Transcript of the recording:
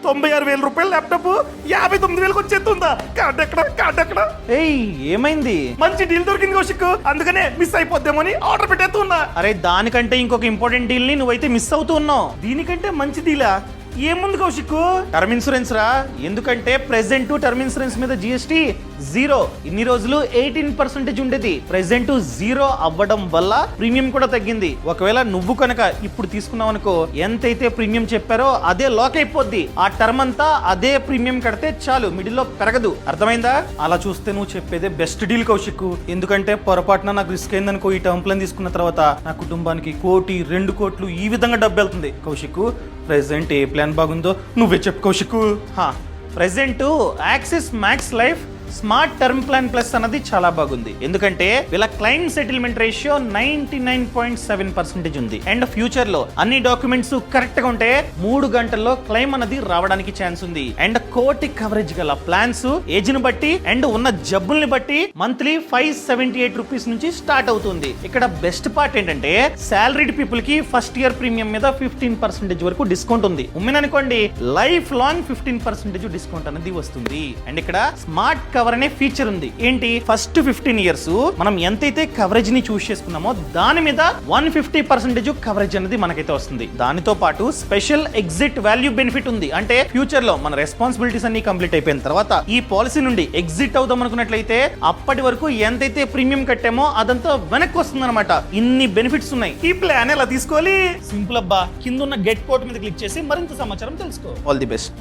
96,000 రూపాయల ల్యాప్టాప్ 59,000కి వచ్చేస్తుందా? కార్డ్ ఎక్కడ? ఏయ్ ఏమైంది? మంచి డీల్ దొరికింది కౌశిక్, అందుకనే మిస్ అయిపోద్దామని ఆర్డర్ పెట్టేస్తున్నా. అరే దానికంటే ఇంకొక ఇంపార్టెంట్ డీల్ ని నువ్వైతే మిస్ అవుతూ ఉన్నావు. దీనికంటే మంచి డీలా ఏముంది కౌశిక్? టర్మ్ ఇన్సూరెన్స్ రా. ఎందుకంటే ప్రెసెంట్ టర్మ్ ఇన్సూరెన్స్ మీద జిఎస్టీ 0. ఇన్ని రోజులు 18% ఉండేది, ప్రెసెంట్ 0 అవ్వడం వల్ల ప్రీమియం కూడా తగ్గింది. ఒకవేళ నువ్వు కనుక ఇప్పుడు తీసుకున్నావు అనుకో, ఎంతైతే ప్రీమియం చెప్పారో అదే లాక్ అయిపోద్ది. ఆ టర్మ్ అంతా అదే ప్రీమియం కడితే చాలు, మిడిల్ లో పెరగదు. అర్థమైందా? అలా చూస్తే నువ్వు చెప్పేదే బెస్ట్ డీల్ కౌశిక్. ఎందుకంటే పొరపాటున నాకు రిస్క్ అయిందనుకో, ఈ టర్మ్ ప్లాన్ తీసుకున్న తర్వాత నా కుటుంబానికి 1 2 కోట్లు ఈ విధంగా డబ్బు వెళ్తుంది. కౌశిక్ ప్రెసెంట్ ఏ ప్లాన్ బాగుందో నువ్వే చెప్పు Kaushik. Present axis max life smart term plan plus అన్నది చాలా బాగుంది. ఎందుకంటే వీళ్ళ క్లైమ్ సెటిల్మెంట్ రేషియో 99.7% ఉంది. అండ్ ఫ్యూచర్ లో అన్ని డాక్యుమెంట్స్ కరెక్ట్ గా ఉంటే 3 గంటల్లో క్లైమ్ అన్నది రావడానికి ఛాన్స్ ఉంది. అండ్ కోటి కవరేజ్ గల ప్లాన్స్ ఏజ్ ని బట్టి అండ్ ఉన్న జబ్బుల్ని బట్టి మంత్లీ 578 రూపీస్ నుంచి స్టార్ట్ అవుతుంది. ఇక్కడ బెస్ట్ పార్ట్ ఏంటంటే సాలరీడ్ పీపుల్ కి ఫస్ట్ ఇయర్ ప్రీమియం మీద 15% వరకు డిస్కౌంట్ ఉంది. ఉమ్మిన్ అనుకోండి లైఫ్ లాంగ్ 15% డిస్కౌంట్ అనేది వస్తుంది. అండ్ ఇక్కడ స్మార్ట్ కవర్ అనే ఫీచర్ ఉంది. ఏంటి? ఫస్ట్ 15 ఇయర్స్ మనం ఎంతైతే కవరేజ్ ని చూస్ చేసుకున్నామో దాని మీద 150% కవరేజ్ అనేది మనకైతే వస్తుంది. దానితో పాటు స్పెషల్ ఎగ్జిట్ వాల్యూ బెనిఫిట్ ఉంది. అంటే ఫ్యూచర్ లో మన రెస్పాన్సిబిలిటీస్ అన్ని కంప్లీట్ అయిపోయిన తర్వాత ఈ పాలసీ నుండి ఎగ్జిట్ అవుదాం అనుకున్నట్లయితే అప్పటి వరకు ఎంతైతే ప్రీమియం కట్టామో అదంతా వెనక్కి వస్తుంది అనమాట. ఇన్ని బెనిఫిట్స్ ఉన్నాయి. ఈ ప్లాన్ ఎలా తీసుకోవాలి? సింపుల్ అబ్బా, కింద ఉన్న గెట్ కోట్ మీద క్లిక్ చేసి మరింత సమాచారం తెలుసుకో. All the best.